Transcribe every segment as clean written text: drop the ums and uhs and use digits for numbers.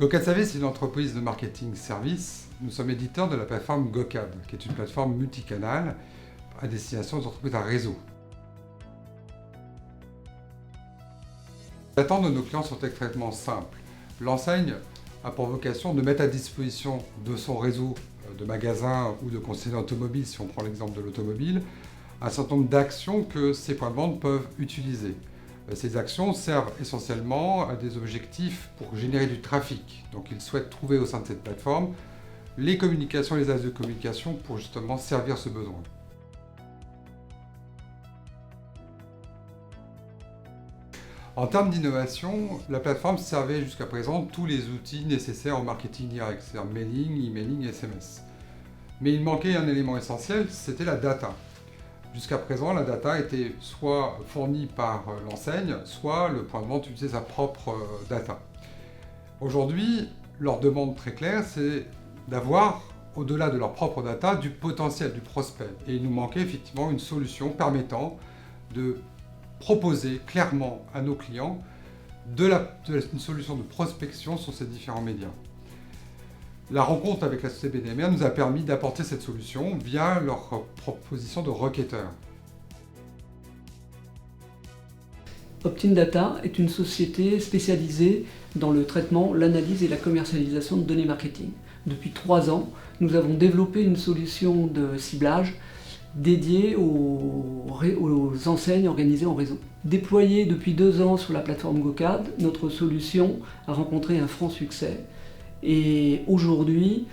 GoCAD Service est une entreprise de marketing service. Nous sommes éditeurs de la plateforme GoCAD, qui est une plateforme multicanale à destination des entreprises à réseau. Les attentes de nos clients sont extrêmement simples. L'enseigne a pour vocation de mettre à disposition de son réseau de magasins ou de concessionnaires automobiles, si on prend l'exemple de l'automobile, un certain nombre d'actions que ces points de vente peuvent utiliser. Ces actions servent essentiellement à des objectifs pour générer du trafic. Donc ils souhaitent trouver au sein de cette plateforme les communications, les axes de communication pour justement servir ce besoin. En termes d'innovation, la plateforme servait jusqu'à présent tous les outils nécessaires au marketing direct, c'est-à-dire mailing, emailing, SMS. Mais il manquait un élément essentiel, c'était la data. Jusqu'à présent, la data était soit fournie par l'enseigne, soit le point de vente utilisait sa propre data. Aujourd'hui, leur demande très claire, c'est d'avoir, au-delà de leur propre data, du potentiel, du prospect. Et il nous manquait effectivement une solution permettant de proposer clairement à nos clients une solution de prospection sur ces différents médias. La rencontre avec la société BDMR nous a permis d'apporter cette solution via leur proposition de requêteur. Optin-Data est une société spécialisée dans le traitement, l'analyse et la commercialisation de données marketing. Depuis 3 ans, nous avons développé une solution de ciblage dédiée aux enseignes organisées en réseau. Déployée depuis 2 ans sur la plateforme GoCAD, notre solution a rencontré un franc succès. Et aujourd'hui,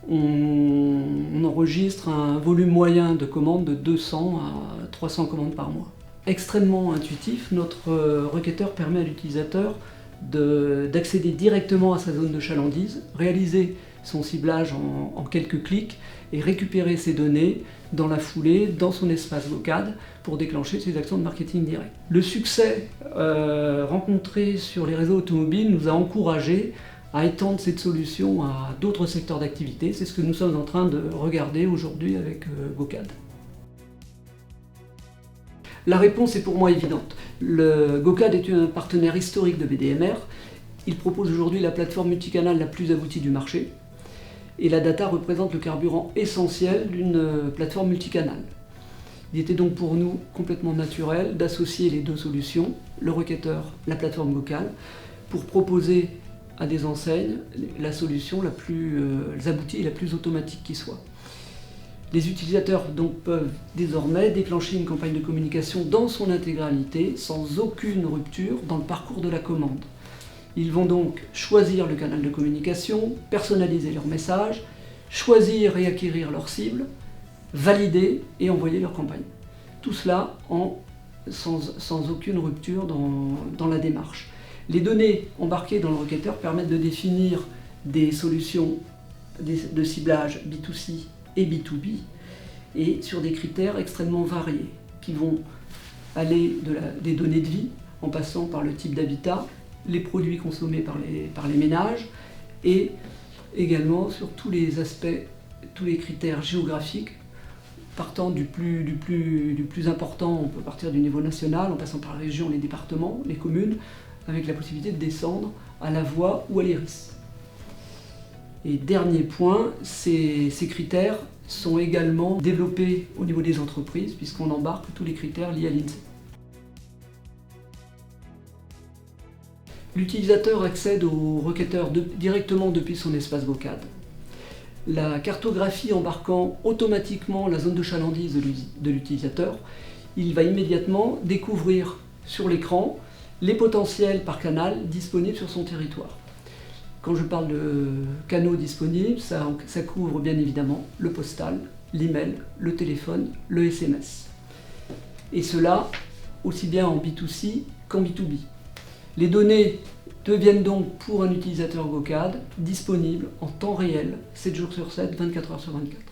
on enregistre un volume moyen de commandes de 200 à 300 commandes par mois. Extrêmement intuitif, notre requêteur permet à l'utilisateur d'accéder directement à sa zone de chalandise, réaliser son ciblage en quelques clics et récupérer ses données dans la foulée, dans son espace GoCAD pour déclencher ses actions de marketing direct. Le succès rencontré sur les réseaux automobiles nous a encouragés à étendre cette solution à d'autres secteurs d'activité. C'est ce que nous sommes en train de regarder aujourd'hui avec GoCAD. La réponse est pour moi évidente. Le GoCAD est un partenaire historique de BDMR. Il propose aujourd'hui la plateforme multicanale la plus aboutie du marché. Et la data représente le carburant essentiel d'une plateforme multicanale. Il était donc pour nous complètement naturel d'associer les deux solutions, le requêteur, la plateforme GoCAD, pour proposer à des enseignes la solution la plus aboutie et la plus automatique qui soit. Les utilisateurs donc peuvent désormais déclencher une campagne de communication dans son intégralité, sans aucune rupture dans le parcours de la commande. Ils vont donc choisir le canal de communication, personnaliser leur message, choisir et acquérir leur cible, valider et envoyer leur campagne. Tout cela sans aucune rupture dans la démarche. Les données embarquées dans le requêteur permettent de définir des solutions de ciblage B2C et B2B et sur des critères extrêmement variés qui vont aller des données de vie en passant par le type d'habitat, les produits consommés par les ménages et également sur tous les aspects, tous les critères géographiques partant du plus important. On peut partir du niveau national en passant par la région, les départements, les communes, avec la possibilité de descendre à la voie ou à l'iris. Et dernier point, ces critères sont également développés au niveau des entreprises puisqu'on embarque tous les critères liés à l'INSEE. L'utilisateur accède au requêteur directement depuis son espace GoCAD. La cartographie embarquant automatiquement la zone de chalandise de l'utilisateur, il va immédiatement découvrir sur l'écran les potentiels par canal disponibles sur son territoire. Quand je parle de canaux disponibles, ça couvre bien évidemment le postal, l'email, le téléphone, le SMS. Et cela aussi bien en B2C qu'en B2B. Les données deviennent donc pour un utilisateur GoCAD disponibles en temps réel, 7 jours sur 7, 24 heures sur 24.